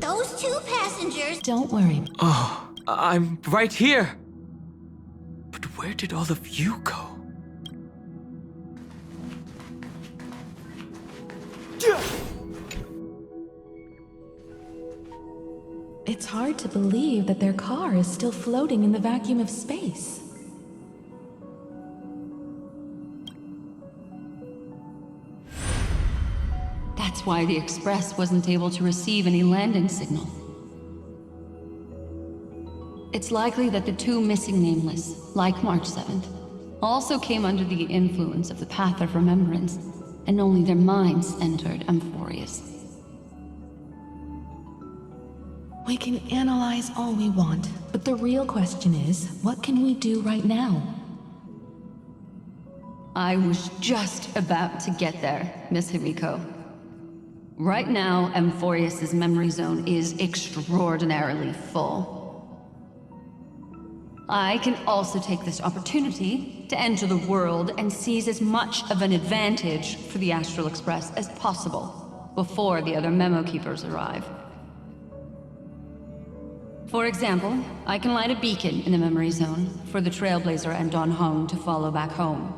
Those two passengers... Don't worry. Oh, I'm right here. But where did all of you go? It's hard to believe that their car is still floating in the vacuum of space. That's why the Express wasn't able to receive any landing signal. It's likely that the two missing Nameless, like March 7th, also came under the influence of the Path of Remembrance, and only their minds entered Amphorius. We can analyze all we want, but the real question is, what can we do right now? I was just about to get there, Miss Himiko. Right now, Amphorius' memory zone is extraordinarily full. I can also take this opportunity to enter the world and seize as much of an advantage for the Astral Express as possible before the other Memo Keepers arrive. For example, I can light a beacon in the memory zone for the Trailblazer and Don Hong to follow back home.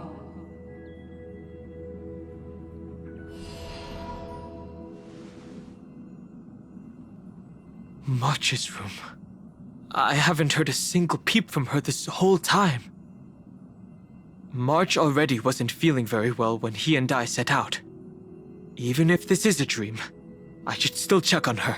March's room. I haven't heard a single peep from her this whole time. March already wasn't feeling very well when he and I set out. Even if this is a dream, I should still check on her.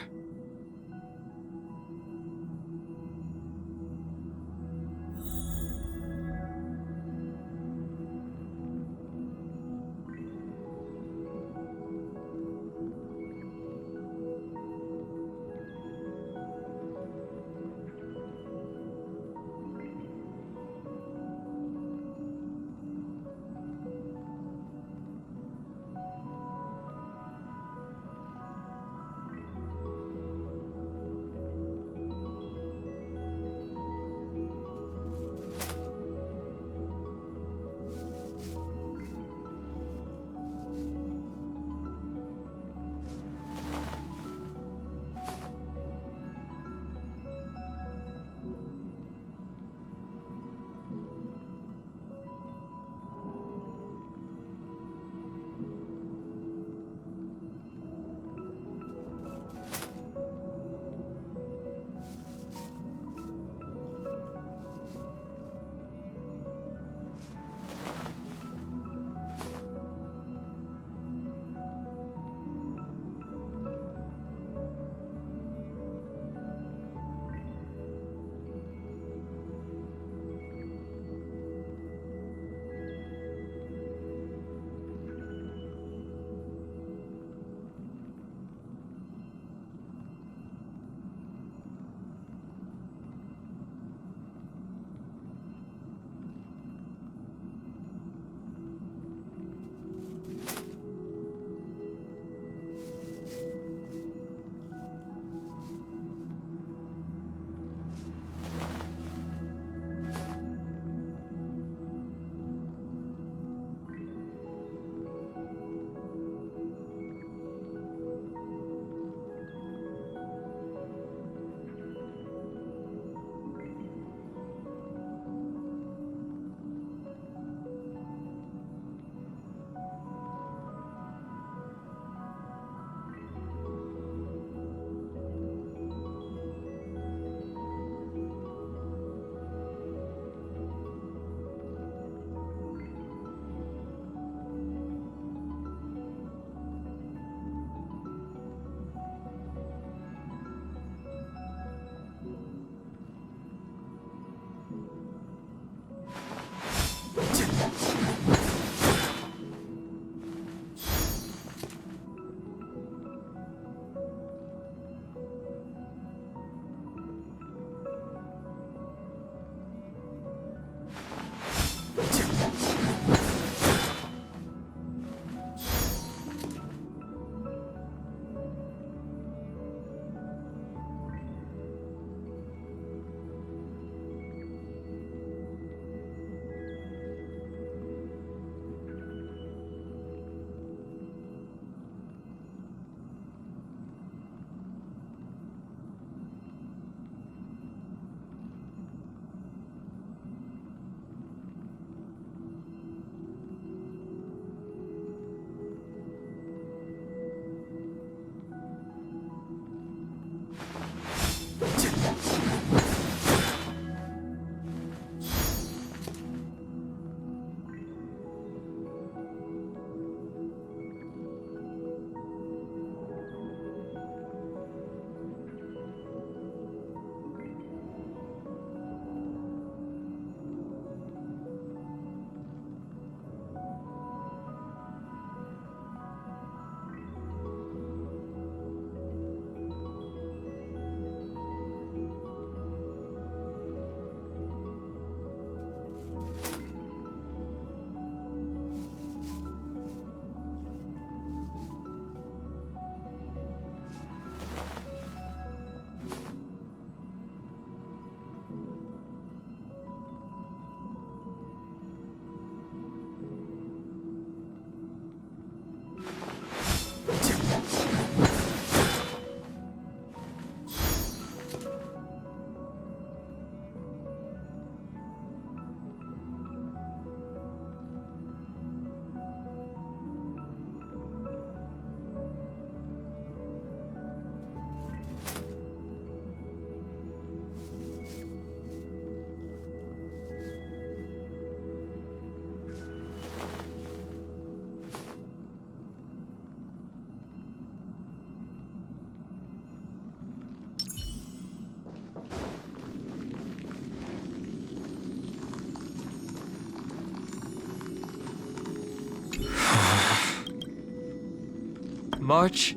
March?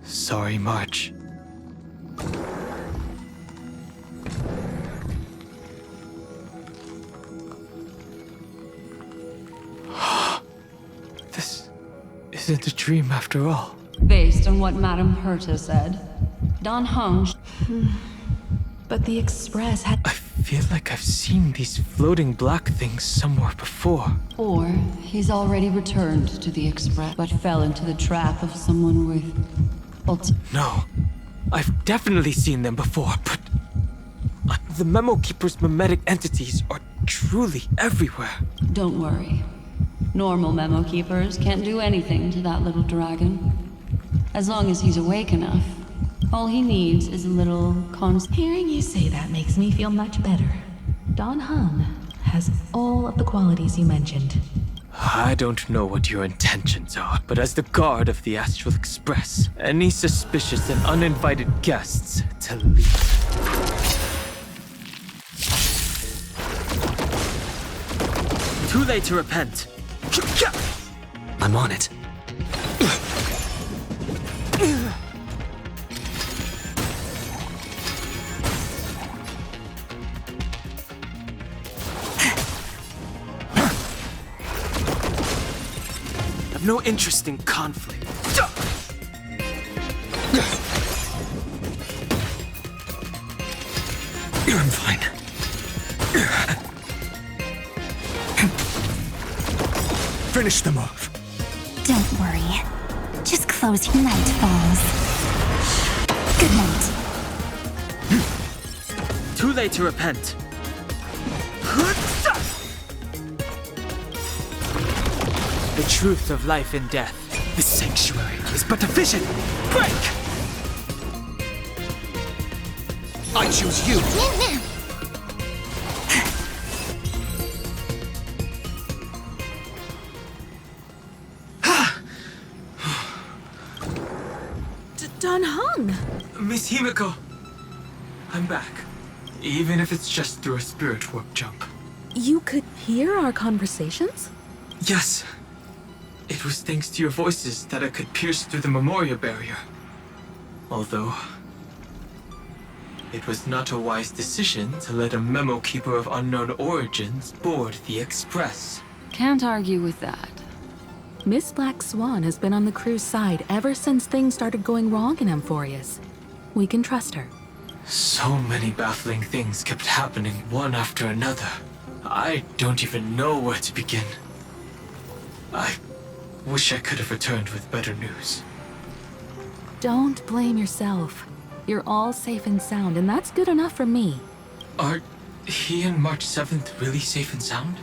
Sorry, March. This isn't a dream after all. Based on what Madame Herta said, Don Hung. But the Express had... I feel like I've seen these floating black things somewhere before. Or he's already returned to the Express, but fell into the trap of someone with... No, I've definitely seen them before, but... the Memo Keeper's mimetic entities are truly everywhere. Don't worry. Normal Memo Keepers can't do anything to that little dragon. As long as he's awake enough, all he needs is a little Hearing you say that makes me feel much better. Don Hung has all of the qualities you mentioned. I don't know what your intentions are, but as the guard of the Astral Express, any suspicious and uninvited guests to leave. Too late to repent. I'm on it. I've no interest in conflict. I'm fine. Finish them off. Don't worry. Just close your night falls. Good night. Too late to repent. The truth of life and death. This sanctuary is but a vision. Break! I choose you. Don Hung! Miss Himiko, I'm back. Even if it's just through a spirit warp jump. You could hear our conversations? Yes. It was thanks to your voices that I could pierce through the Memoria barrier. Although... it was not a wise decision to let a Memo Keeper of unknown origins board the Express. Can't argue with that. Miss Black Swan has been on the crew's side ever since things started going wrong in Amphorius. We can trust her. So many baffling things kept happening one after another. I don't even know where to begin. I wish I could have returned with better news. Don't blame yourself. You're all safe and sound, and that's good enough for me. Are he and March 7th really safe and sound?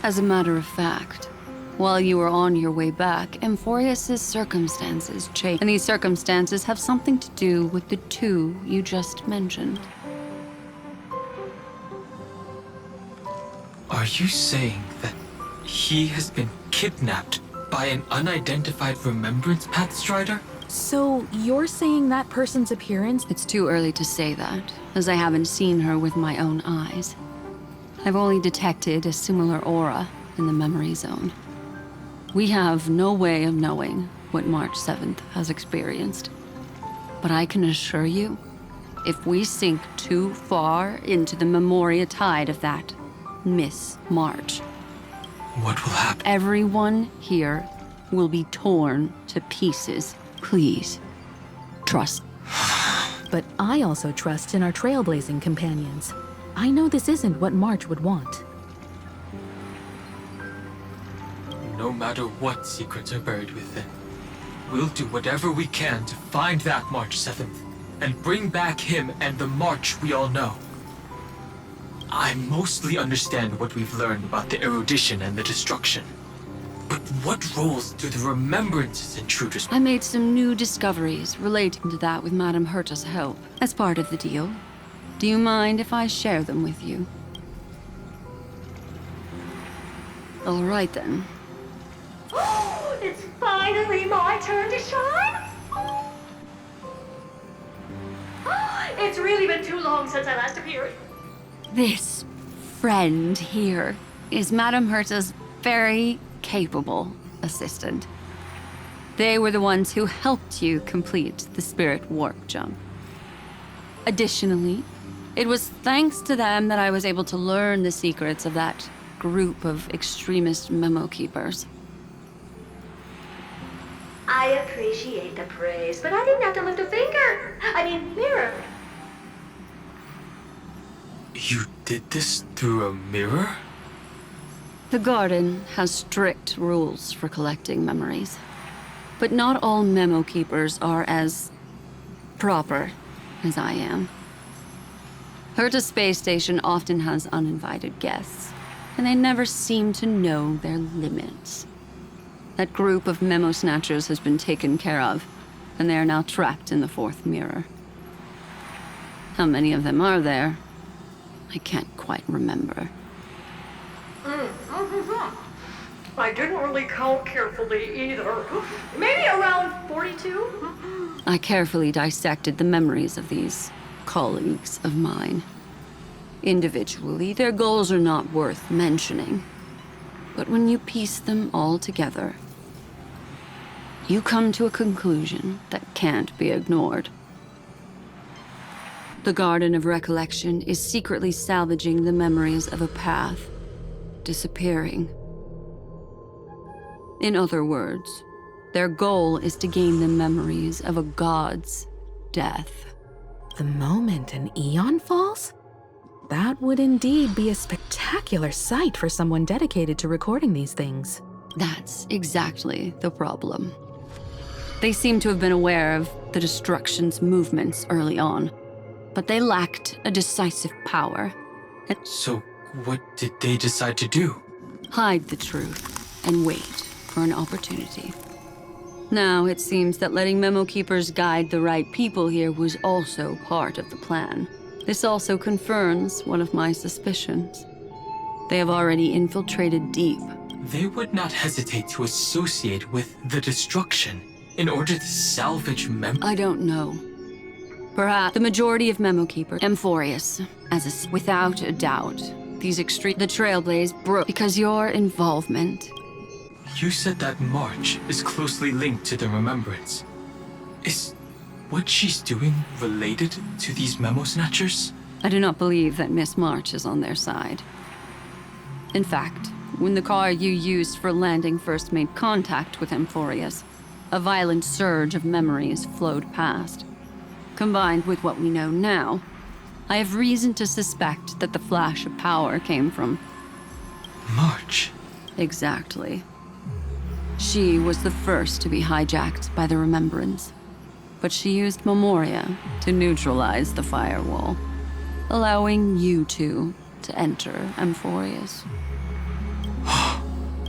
As a matter of fact, while you were on your way back, Amphorius' circumstances changed. And these circumstances have something to do with the two you just mentioned. Are you saying that he has been kidnapped by an unidentified Remembrance Pathstrider? So, you're saying that person's appearance... It's too early to say that, as I haven't seen her with my own eyes. I've only detected a similar aura in the memory zone. We have no way of knowing what March 7th has experienced. But I can assure you, if we sink too far into the Memoria tide of that Miss March, What will happen? everyone here will be torn to pieces. Please, trust. But I also trust in our trailblazing companions. I know this isn't what March would want. No matter what secrets are buried within, we'll do whatever we can to find that March 7th and bring back him and the March we all know. I mostly understand what we've learned about the erudition and the destruction. But what roles do the remembrances intruders... I made some new discoveries relating to that with Madame Herta's help, as part of the deal. Do you mind if I share them with you? All right then. It's finally my turn to shine! It's really been too long since I last appeared. This friend here is Madame Herta's very capable assistant. They were the ones who helped you complete the spirit warp jump. Additionally, it was thanks to them that I was able to learn the secrets of that group of extremist memo keepers. I appreciate the praise, but I didn't have to lift a finger. Mirror. You did this through a mirror? The Garden has strict rules for collecting memories. But not all memo keepers are as proper as I am. Herta Space Station often has uninvited guests, and they never seem to know their limits. That group of memo snatchers has been taken care of, and they are now trapped in the fourth mirror. How many of them are there? I can't quite remember. I didn't really count carefully either. Maybe around 42? I carefully dissected the memories of these colleagues of mine. Individually, their goals are not worth mentioning. But when you piece them all together, you come to a conclusion that can't be ignored. The Garden of Recollection is secretly salvaging the memories of a path disappearing. In other words, their goal is to gain the memories of a god's death. The moment an eon falls? That would indeed be a spectacular sight for someone dedicated to recording these things. That's exactly the problem. They seem to have been aware of the destruction's movements early on, but they lacked a decisive power. So, what did they decide to do? Hide the truth and wait for an opportunity. Now it seems that letting memo keepers guide the right people here was also part of the plan. This also confirms one of my suspicions. They have already infiltrated deep. They would not hesitate to associate with the destruction in order to salvage I don't know. Perhaps the majority of memo keepers, Amphorius, without a doubt. The Trailblaze broke because your involvement. You said that March is closely linked to the Remembrance. Is what she's doing related to these memo snatchers? I do not believe that Miss March is on their side. In fact, when the car you used for landing first made contact with Amphorius, a violent surge of memories flowed past. Combined with what we know now, I have reason to suspect that the flash of power came from March. Exactly. She was the first to be hijacked by the Remembrance, but she used Memoria to neutralize the firewall, allowing you two to enter Amphorius.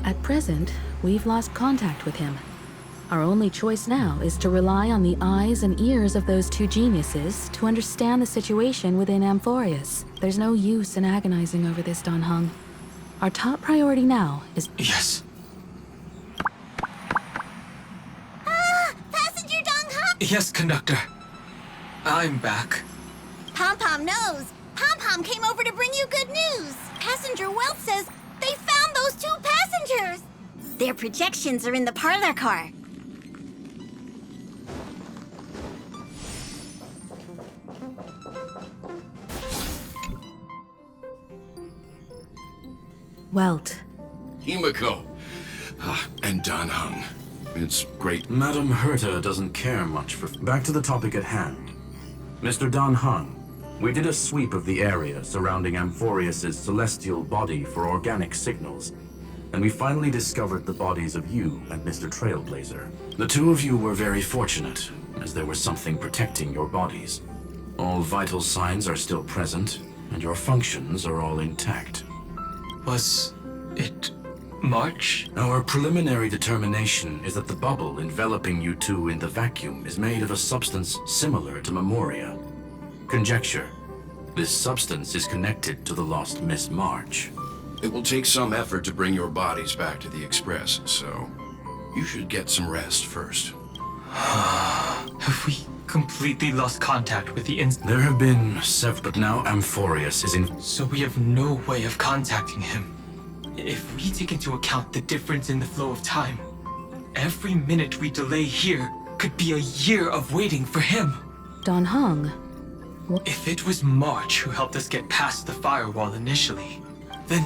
At present, we've lost contact with him. Our only choice now is to rely on the eyes and ears of those two geniuses to understand the situation within Amphorius. There's no use in agonizing over this, Dan Heng. Our top priority now is... Yes. Passenger Dong Hong! Yes, conductor. I'm back. Pom-Pom knows. Pom-Pom came over to bring you good news. Passenger Wealth says they found those two passengers. Their projections are in the parlor car. Welt. Himiko. And Dan Heng. It's great. Madam Herta doesn't care much for... Back to the topic at hand. Mr. Dan Heng, we did a sweep of the area surrounding Amphorius' celestial body for organic signals, and we finally discovered the bodies of you and Mr. Trailblazer. The two of you were very fortunate, as there was something protecting your bodies. All vital signs are still present, and your functions are all intact. Was it March? Our preliminary determination is that the bubble enveloping you two in the vacuum is made of a substance similar to Memoria. Conjecture. This substance is connected to the lost Miss March. It will take some effort to bring your bodies back to the Express, so you should get some rest first. Have we completely lost contact with the There have been several, but now Amphorius is in... So we have no way of contacting him. If we take into account the difference in the flow of time, Every minute we delay here could be a year of waiting for him. Don Hung, If it was March who helped us get past the firewall initially, then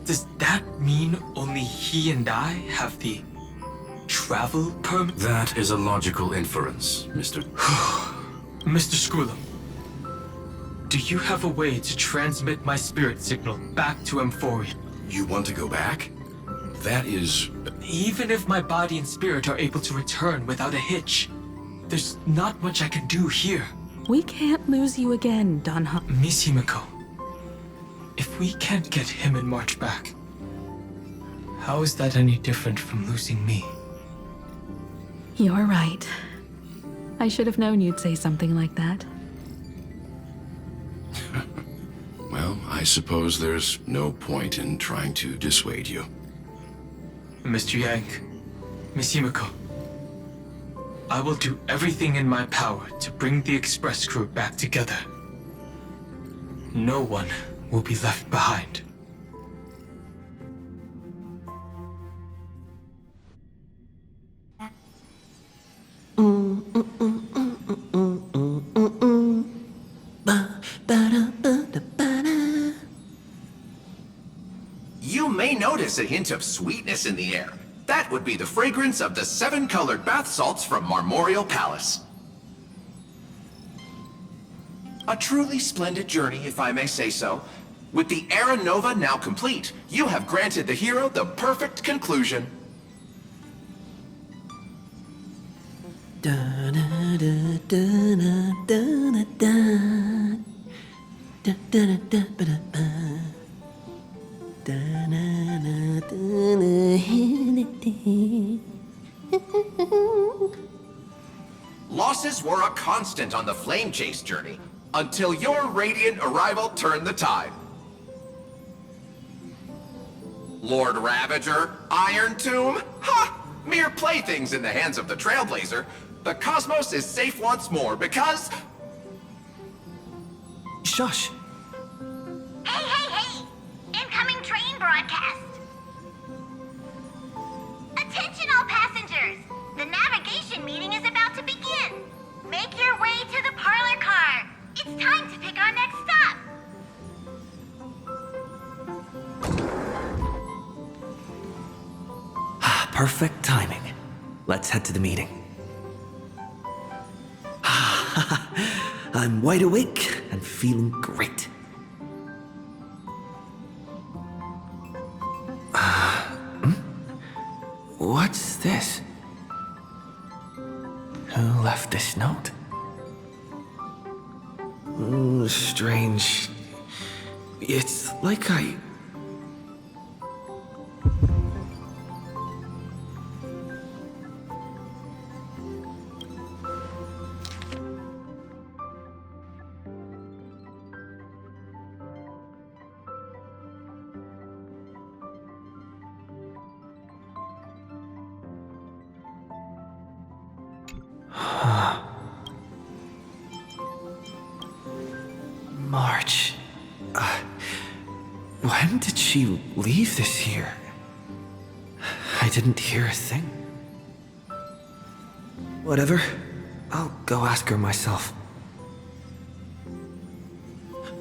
does that mean only he and I have the travel permit? That is a logical inference, Mr. Mr. Skrulum, do you have a way to transmit my spirit signal back to Amphoria? You want to go back? That is... Even if my body and spirit are able to return without a hitch, there's not much I can do here. we can't lose you again, Don Hung. Miss Himiko, if we can't get him and March back, how is that any different from losing me? You're right. I should have known you'd say something like that. Well, I suppose there's no point in trying to dissuade you. Mr. Yang, Miss Himiko, I will do everything in my power to bring the Express crew back together. No one will be left behind. You may notice a hint of sweetness in the air. That would be the fragrance of the 7-colored bath salts from Marmorial Palace. A truly splendid journey, if I may say so. With the Era Nova now complete, you have granted the hero the perfect conclusion. Losses were a constant on the Flame Chase journey, until your radiant arrival turned the tide. Lord Ravager, Iron Tomb, ha! Mere playthings in the hands of the Trailblazer. The cosmos is safe once more because... Shush! Hey, hey, hey! Incoming train broadcast! Attention all passengers! The navigation meeting is about to begin! Make your way to the parlor car! It's time to pick our next stop! Perfect timing. Let's head to the meeting. I'm wide awake and feeling great. What's this? Who left this note? Strange. It's like I... March. When did she leave this here? I didn't hear a thing. Whatever. I'll go ask her myself.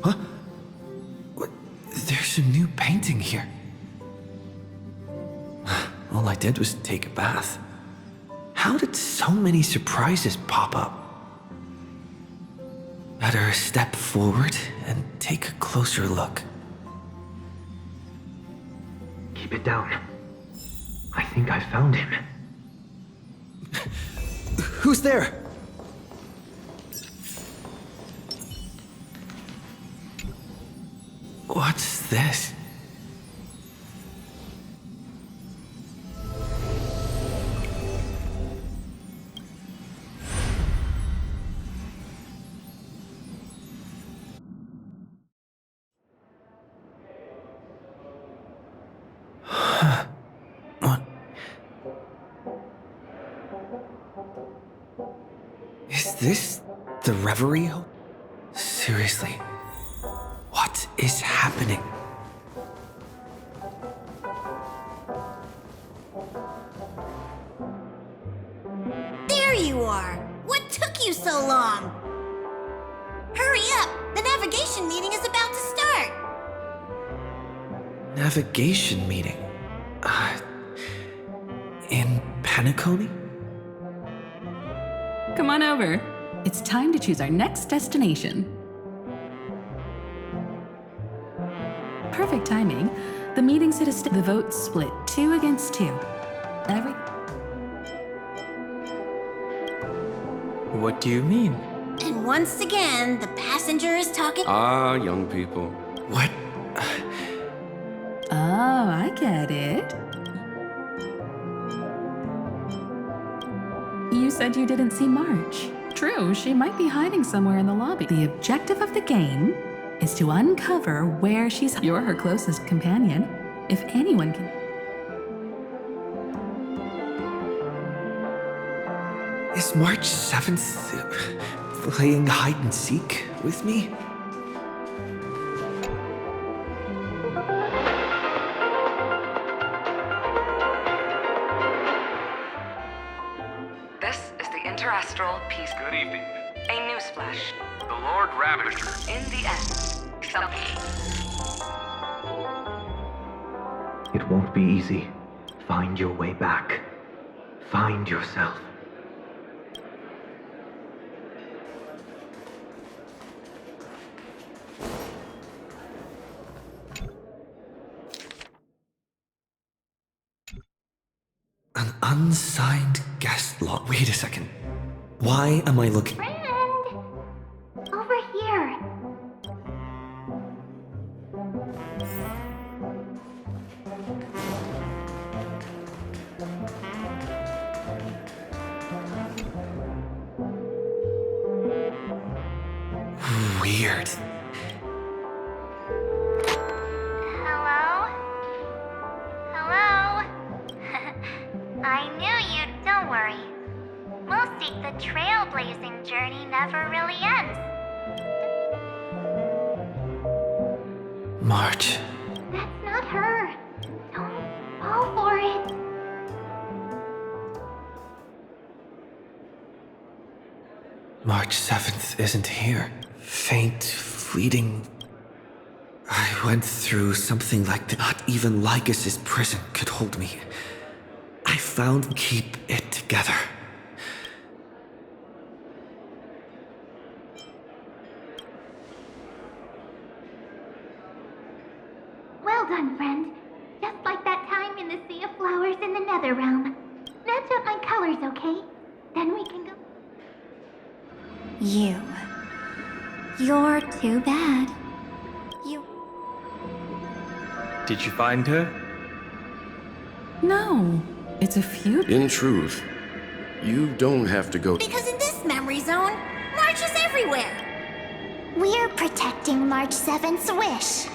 Huh? What? There's a new painting here. All I did was take a bath. How did so many surprises pop up? Better step forward and take a closer look. Keep it down. I think I found him. Who's there? What's this? What? Is this the Reverie? Seriously, what is happening? navigation meeting. In Penacony? Come on over. It's time to choose our next destination. Perfect timing. The meeting's at the vote split 2 against 2. What do you mean? And once again, the passenger is talking. Ah, young people. What? Oh, I get it. You said you didn't see March. True, she might be hiding somewhere in the lobby. The objective of the game is to uncover where she's. You're her closest companion. If anyone can. Is March 7th playing hide and seek with me? This is the Interastral Peace. Good evening. A newsflash. The Lord Ravager. In the end, It won't be easy. Find your way back. Find yourself. An unsigned guest log. Wait a second. Why am I looking? Friend! Over here. Weird. Hello? Hello? I knew you'd. Don't worry. We'll see. The trailblazing journey never really ends. March. That's not her. Don't fall for it. March 7th isn't here. Faint, fleeting. I went through something like that. Not even Lycus's prison could hold me. I found keep it together. Well done, friend. Just like that time in the Sea of Flowers in the Nether Realm. Match up my colors, okay? Then we can go. You're too bad. Did you find her? No, it's a few. In truth, you don't have to go. Because in this memory zone, March is everywhere. We're protecting March 7th's wish.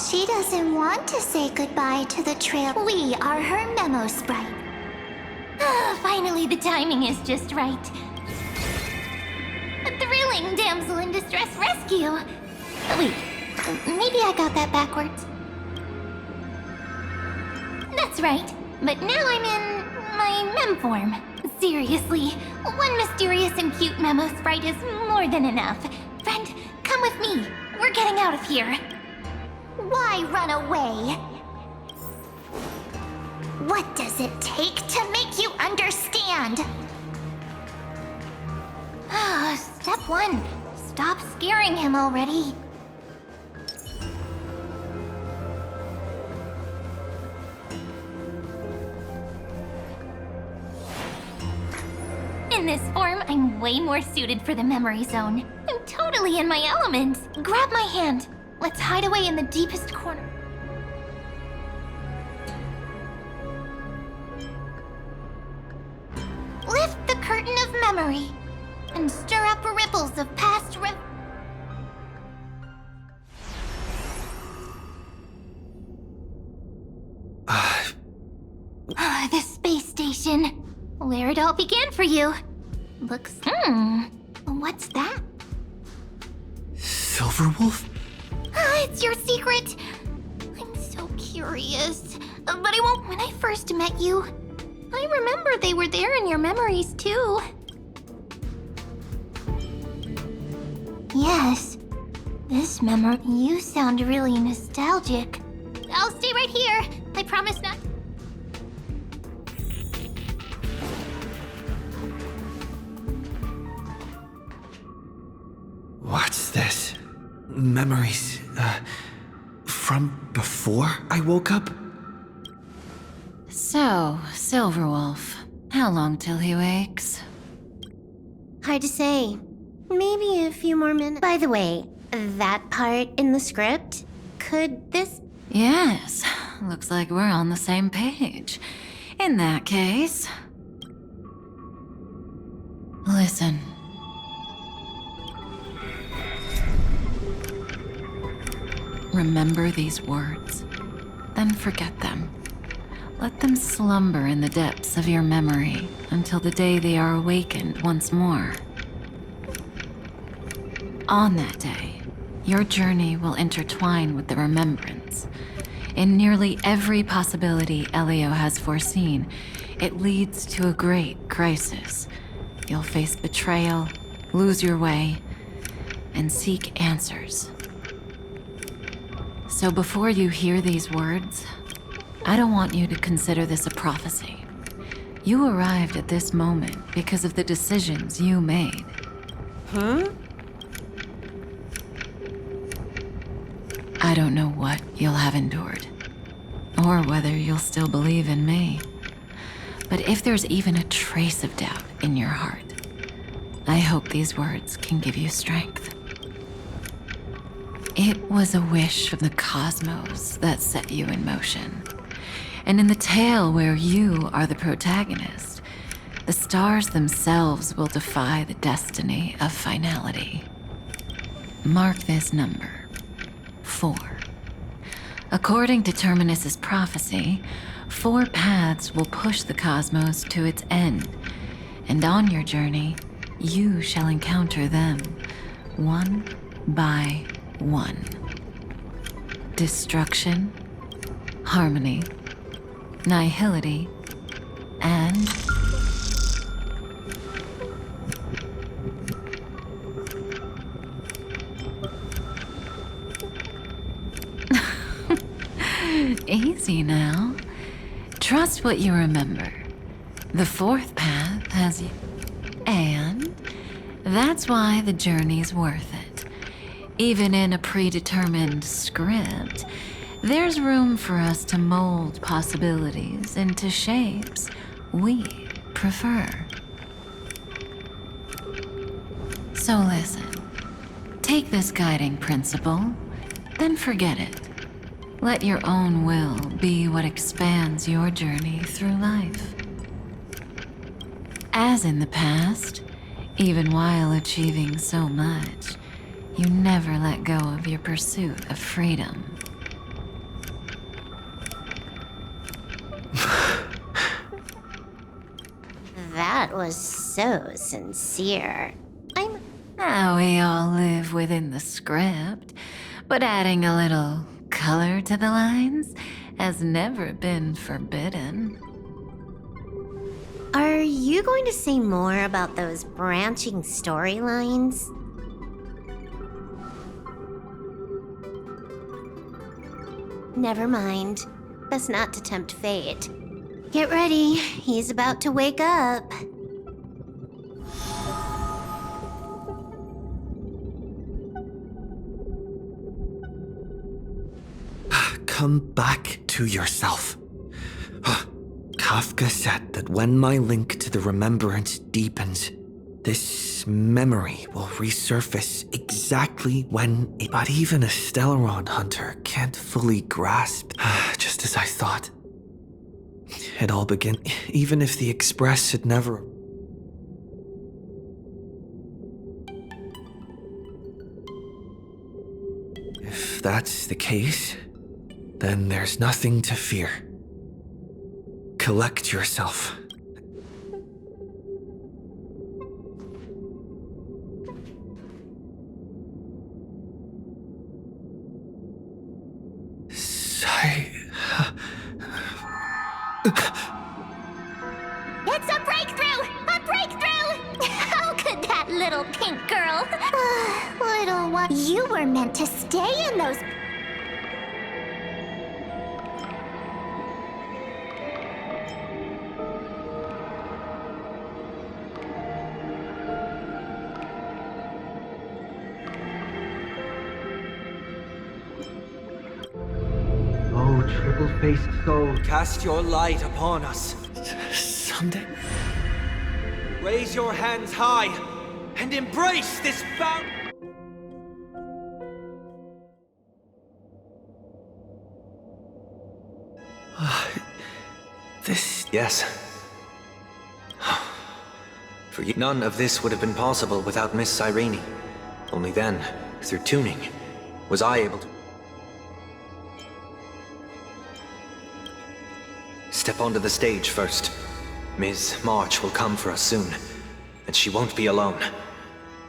She doesn't want to say goodbye to the trail. We are her memo sprite. Finally, the timing is just right. A thrilling damsel in distress rescue. Wait, maybe I got that backwards. That's right, but now I'm in my mem form. Seriously, one mysterious and cute memo sprite is more than enough. Friend, come with me. We're getting out of here. Why run away? What does it take to make you understand? Step 1. Stop scaring him already. In this form, I'm way more suited for the memory zone. I'm totally in my element. Grab my hand. Let's hide away in the deepest corner. Lift the curtain of memory and stir up ripples of past the space station, where it all began for you. Looks, what's that? Silverwolf? It's your secret. I'm so curious. But I won't. When I first met you, I remember they were there in your memories too. Yes, This memory. You sound really nostalgic. I'll stay right here. I promise not. What's this? Memories, from before I woke up? So, Silverwolf, how long till he wakes? Hard to say. Maybe a few more minutes. By the way, that part in the script, could this... Yes, looks like we're on the same page. In that case... Listen. Remember these words, then forget them. Let them slumber in the depths of your memory until the day they are awakened once more. On that day, your journey will intertwine with the remembrance. In nearly every possibility Elio has foreseen, it leads to a great crisis. You'll face betrayal, lose your way, and seek answers. So before you hear these words, I don't want you to consider this a prophecy. You arrived at this moment because of the decisions you made. I don't know what you'll have endured, or whether you'll still believe in me. But if there's even a trace of doubt in your heart, I hope these words can give you strength. It was a wish from the cosmos that set you in motion. And in the tale where you are the protagonist, the stars themselves will defy the destiny of finality. Mark this number, 4. According to Terminus's prophecy, 4 paths will push the cosmos to its end, and on your journey, you shall encounter them, one by one. Destruction, harmony, nihility, and easy now. Trust what you remember. The 4th path has you. And that's why the journey's worth it. Even in a predetermined script, there's room for us to mold possibilities into shapes we prefer. So listen, take this guiding principle, then forget it. Let your own will be what expands your journey through life. As in the past, even while achieving so much, you never let go of your pursuit of freedom. That was so sincere. Now we all live within the script, but adding a little color to the lines has never been forbidden. Are you going to say more about those branching storylines? Never mind. Best not to tempt fate. Get ready, he's about to wake up. Come back to yourself. Kafka said that when my link to the remembrance deepens, this memory will resurface exactly when it... But even a Stellaron hunter can't fully grasp, just as I thought. It all began, even if the Express had never... If that's the case, then there's nothing to fear. Collect yourself. It's a breakthrough! A breakthrough! How could that little pink girl... little one. You were meant to stay in those. Oh, triple-faced soul, cast your light upon us. Sunday? Raise your hands high and embrace this fountain. This... Yes. For you, none of this would have been possible without Miss Cyrene. Only then, through tuning, was I able to... Step onto the stage first. Ms. March will come for us soon, and she won't be alone.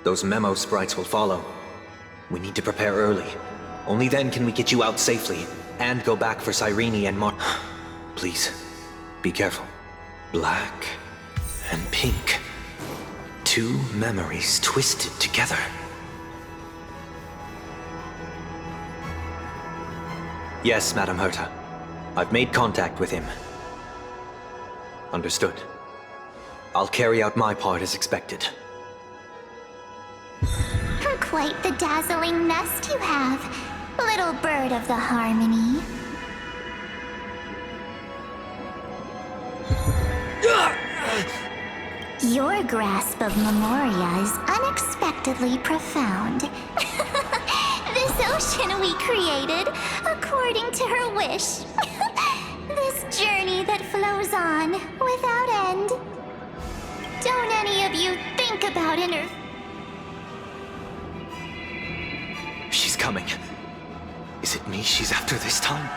Those memo sprites will follow. We need to prepare early. Only then can we get you out safely, and go back for Cyrene and March. Please, be careful. Black and pink. Two memories twisted together. Yes, Madam Herta. I've made contact with him. Understood. I'll carry out my part as expected. Quite the dazzling nest you have, little bird of the harmony. Your grasp of Memoria is unexpectedly profound. This ocean we created, according to her wish. This journey that flows on, without end. Don't any of you think about She's coming. Is it me she's after this time?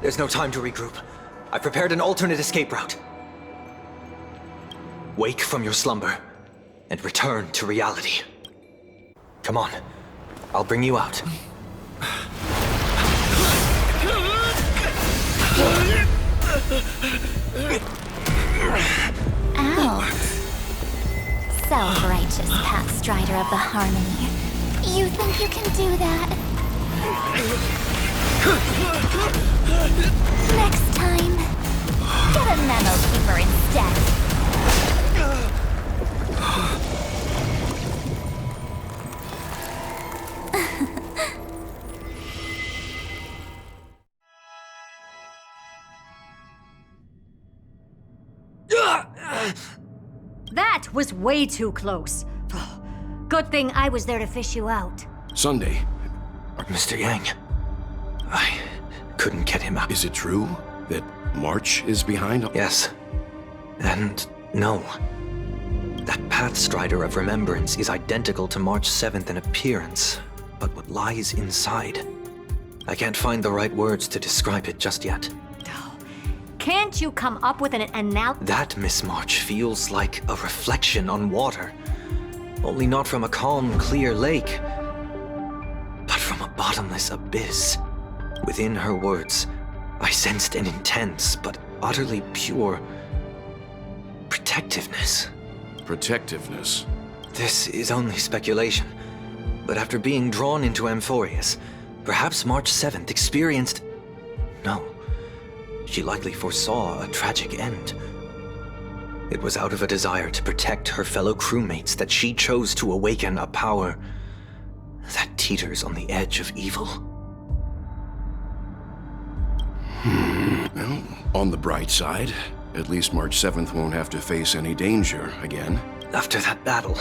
There's no time to regroup. I've prepared an alternate escape route. Wake from your slumber and return to reality. Come on. I'll bring you out. Out. Self-righteous path strider of the harmony. You think you can do that? Next time, get a memo keeper instead. That was way too close. Good thing I was there to fish you out. Sunday. Mr. Yang. I couldn't get him out. Is it true that March is behind? Yes. And no. That Pathstrider of Remembrance is identical to March 7th in appearance, but what lies inside? I can't find the right words to describe it just yet. Can't you come up with an That Miss March feels like a reflection on water. Only not from a calm, clear lake, but from a bottomless abyss. Within her words, I sensed an intense but utterly pure protectiveness. Protectiveness? This is only speculation, but after being drawn into Amphorius, perhaps March 7th experienced... No. She likely foresaw a tragic end. It was out of a desire to protect her fellow crewmates that she chose to awaken a power that teeters on the edge of evil. Well, on the bright side, at least March 7th won't have to face any danger again. After that battle,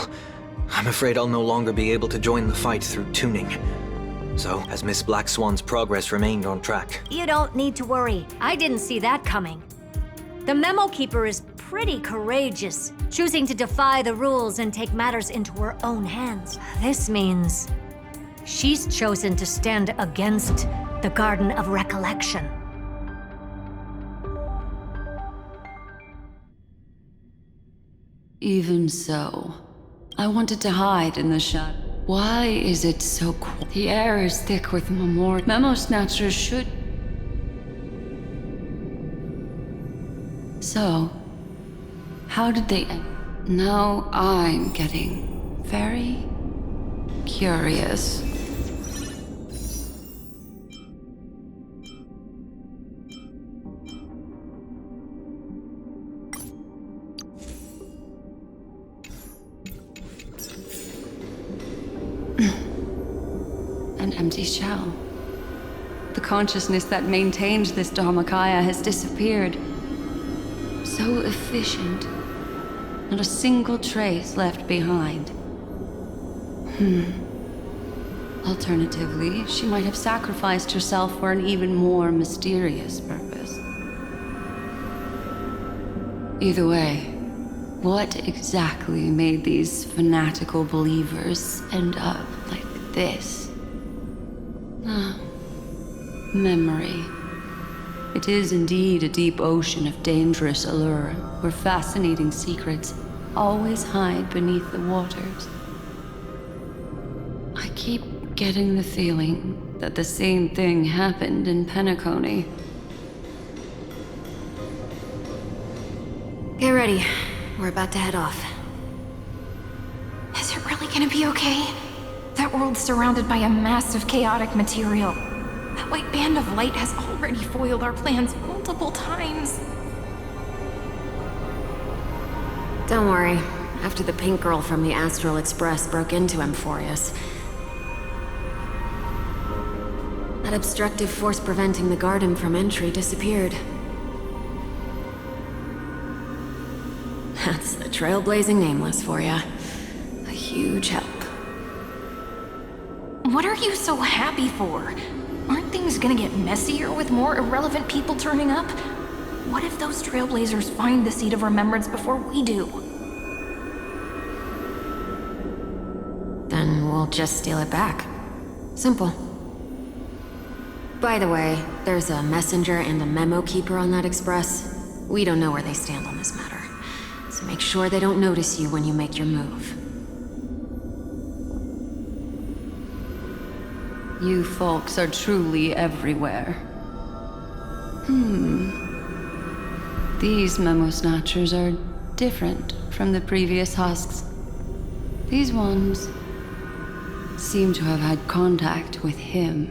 I'm afraid I'll no longer be able to join the fight through tuning. So, has Miss Black Swan's progress remained on track? You don't need to worry. I didn't see that coming. The Memo Keeper is pretty courageous, choosing to defy the rules and take matters into her own hands. This means she's chosen to stand against the Garden of Recollection. Even so, I wanted to hide in the shadow. Why is it so cold? The air is thick with Memo Snatchers should... So, How did they... Now I'm getting very curious. An empty shell. The consciousness that maintained this Dharmakaya has disappeared. So efficient. Not a single trace left behind. Alternatively, she might have sacrificed herself for an even more mysterious purpose. Either way, what exactly made these fanatical believers end up like this? Memory. It is indeed a deep ocean of dangerous allure, where fascinating secrets always hide beneath the waters. I keep getting the feeling that the same thing happened in Penacony. Get ready. We're about to head off. Is it really gonna be okay? That world's surrounded by a mass of chaotic material. That white band of light has already foiled our plans multiple times. Don't worry. After the pink girl from the Astral Express broke into Amphorius, that obstructive force preventing the garden from entry disappeared. That's the trailblazing Nameless for ya. A huge help. What are you so happy for? Aren't things gonna get messier with more irrelevant people turning up? What if those trailblazers find the Seed of Remembrance before we do? Then we'll just steal it back. Simple. By the way, there's a messenger and a memo keeper on that express. We don't know where they stand on this matter. So make sure they don't notice you when you make your move. You folks are truly everywhere. These memo snatchers are different from the previous husks. These ones seem to have had contact with him.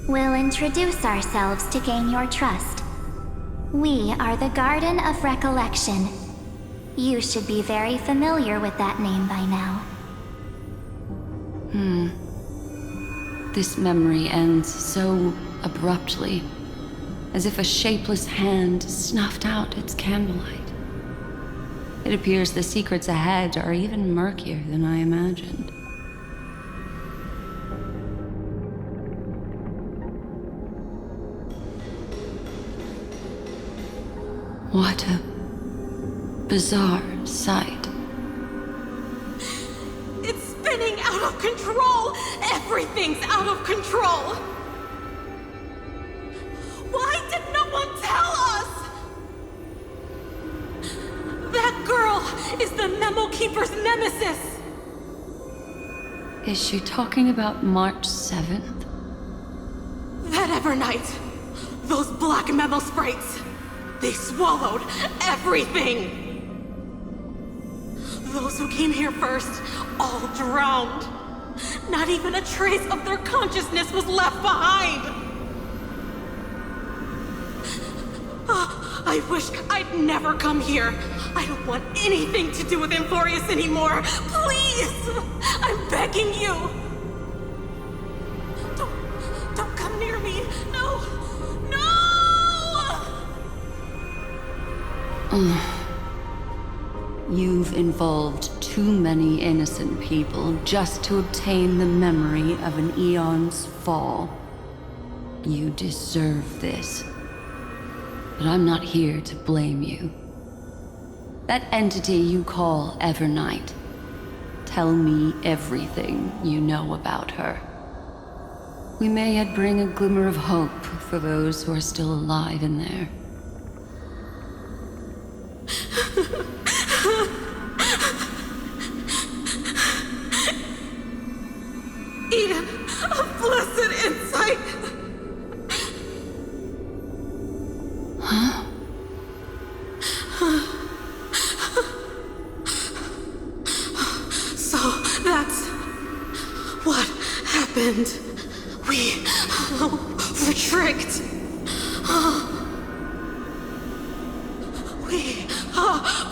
We'll introduce ourselves to gain your trust. We are the Garden of Recollection. You should be very familiar with that name by now. This memory ends so abruptly, as if a shapeless hand snuffed out its candlelight. It appears the secrets ahead are even murkier than I imagined. What a bizarre sight. It's spinning out of control! Everything's out of control! Why did no one tell us? That girl is the Memo Keeper's nemesis! Is she talking about March 7th? That Evernight, those black memo sprites, they swallowed everything! Those who came here first, all drowned. Not even a trace of their consciousness was left behind! I wish I'd never come here. I don't want anything to do with Amphorius anymore. Please! I'm begging you! Don't come near me! No! No! You've involved too many innocent people just to obtain the memory of an eon's fall. You deserve this. But I'm not here to blame you. That entity you call Evernight, tell me everything you know about her. We may yet bring a glimmer of hope for those who are still alive in there. Eden, a blessed insight! happened? We were tricked.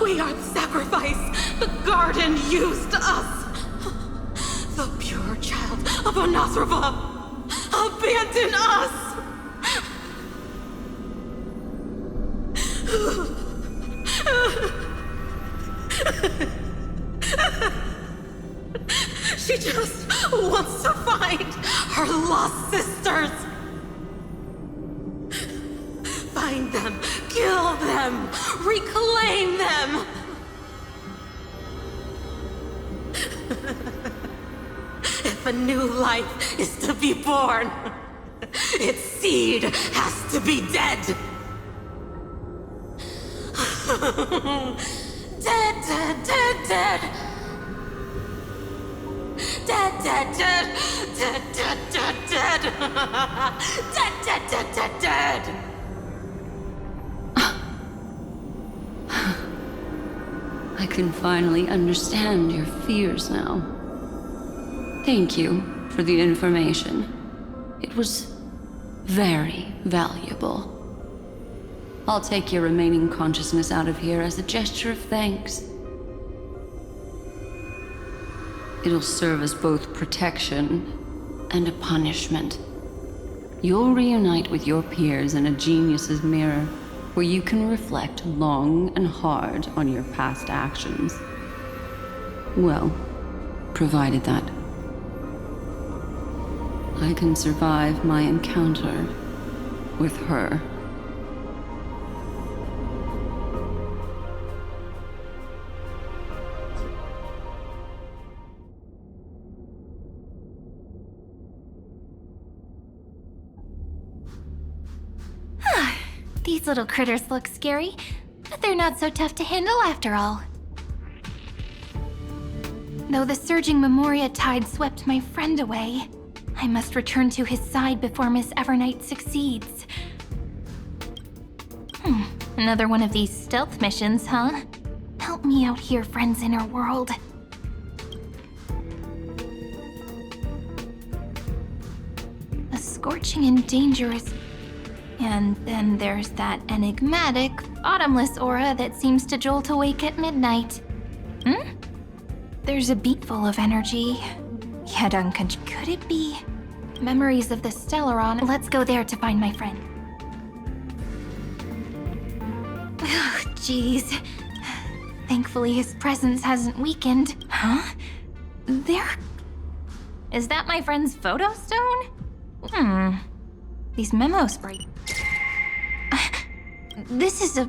We are the sacrifice. The garden used us. The pure child of Anathrava abandoned us. She just wants to find her lost sisters. Find them, kill them, reclaim them. If a new life is to be born, its seed has to be dead. Dead, dead, dead, dead. Dead, dead, dead, dead, dead, dead, dead. Dead, dead, dead, dead, dead. I can finally understand your fears now. Thank you for the information. It was very valuable. I'll take your remaining consciousness out of here as a gesture of thanks. It'll serve as both protection and a punishment. You'll reunite with your peers in a genius's mirror, where you can reflect long and hard on your past actions. Well, provided that I can survive my encounter with her. These little critters look scary, but they're not so tough to handle after all. Though the surging Memoria tide swept my friend away, I must return to his side before Miss Evernight succeeds. Another one of these stealth missions, huh? Help me out here, friends in her world. A scorching and dangerous... And then there's that enigmatic, bottomless aura that seems to jolt awake at midnight. There's a beat full of energy. Yet could it be? Memories of the Stellaron. Let's go there to find my friend. Ugh, jeez. Thankfully his presence hasn't weakened. Huh? There... Is that my friend's photo stone? These memos break. This is a...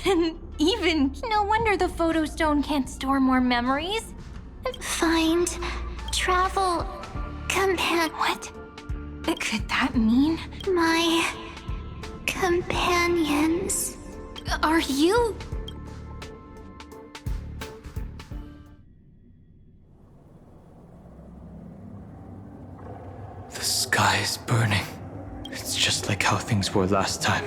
And even... No wonder the photo stone can't store more memories. Find... travel... What? Could that mean? My... companions. Are you... The sky is burning. It's just like how things were last time.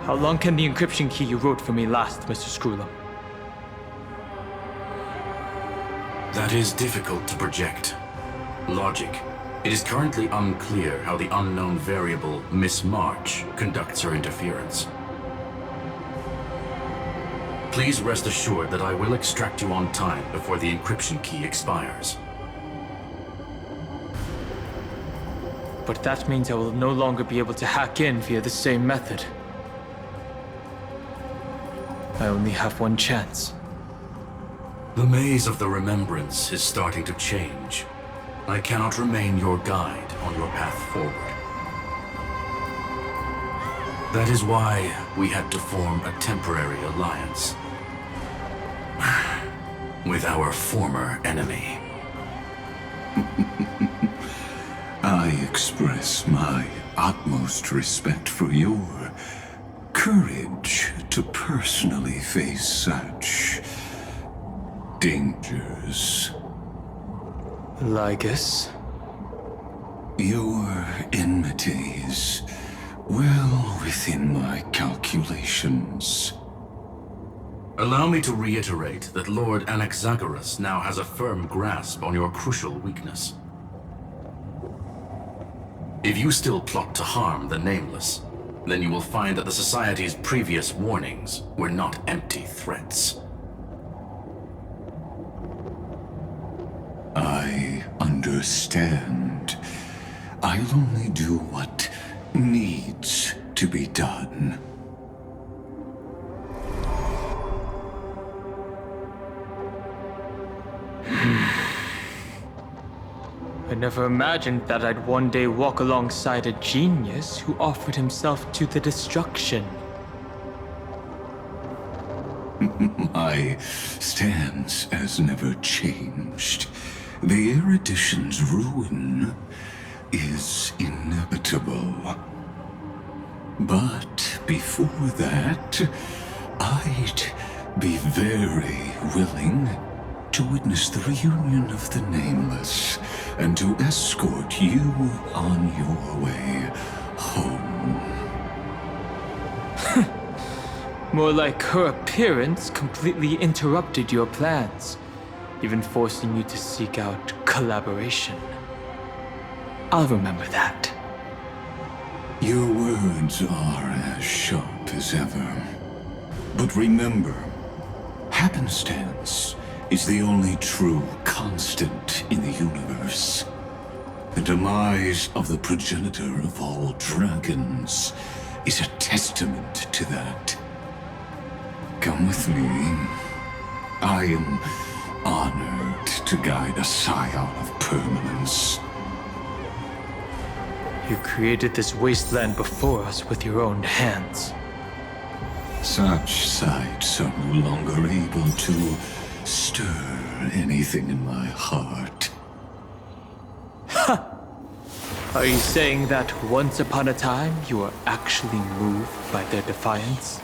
How long can the encryption key you wrote for me last, Mr. Screwlam? That is difficult to project. Logic. It is currently unclear how the unknown variable Miss March conducts her interference. Please rest assured that I will extract you on time before the encryption key expires. But that means I will no longer be able to hack in via the same method. I only have one chance. The maze of the Remembrance is starting to change. I cannot remain your guide on your path forward. That is why we had to form a temporary alliance with our former enemy. I express my utmost respect for your courage to personally face such dangers. Lygus? Your enmity is well within my calculations. Allow me to reiterate that Lord Anaxagoras now has a firm grasp on your crucial weakness. If you still plot to harm the Nameless, then you will find that the Society's previous warnings were not empty threats. I understand. I'll only do what needs to be done. I never imagined that I'd one day walk alongside a genius who offered himself to the destruction. My stance has never changed. The erudition's ruin is inevitable. But before that, I'd be very willing to witness the reunion of the Nameless and to escort you on your way home. More like her appearance completely interrupted your plans, even forcing you to seek out collaboration. I'll remember that. Your words are as sharp as ever. But remember, happenstance is the only true constant in the universe. The demise of the progenitor of all dragons is a testament to that. Come with me. I am honored to guide a scion of permanence. You created this wasteland before us with your own hands. Such sights are no longer able to stir anything in my heart. Ha! Are you saying that once upon a time you were actually moved by their defiance?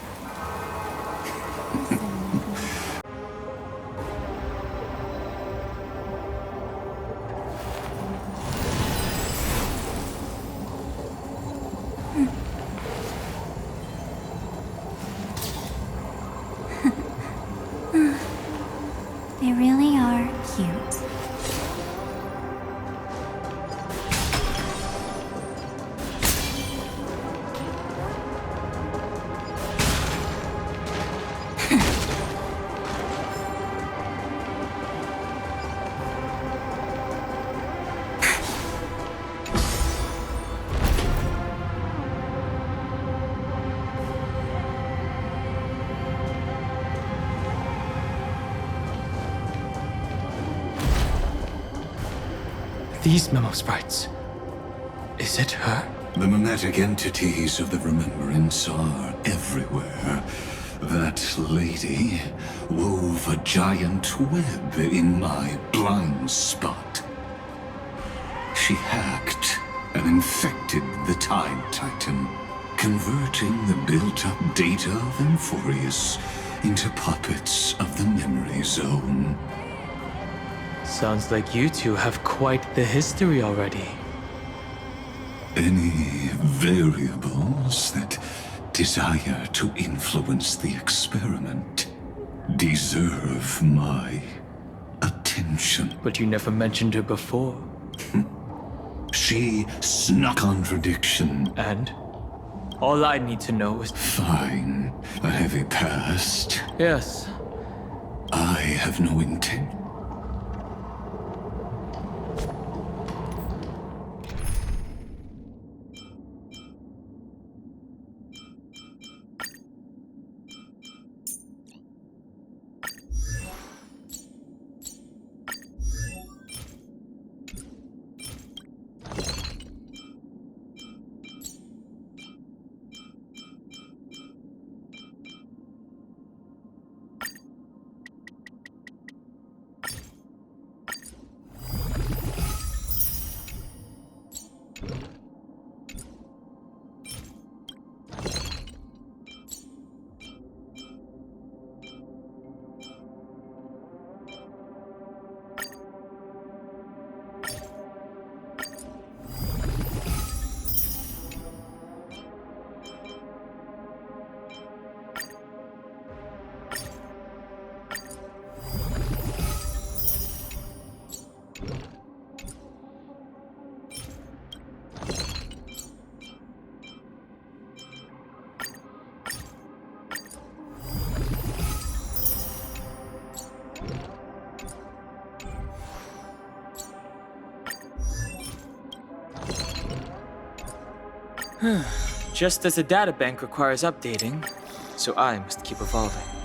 They really are cute. These memo sprites. Is it her? The mimetic entities of the Remembrance are everywhere. That lady wove a giant web in my blind spot. She hacked and infected the Time Titan, converting the built-up data of Amphorius into puppets of the Memory Zone. Sounds like you two have quite the history already. Any variables that desire to influence the experiment deserve my attention. But you never mentioned her before. She snuck contradiction. And? All I need to know is... Fine. A heavy past. Yes. I have no intent. Just as the databank requires updating, so I must keep evolving.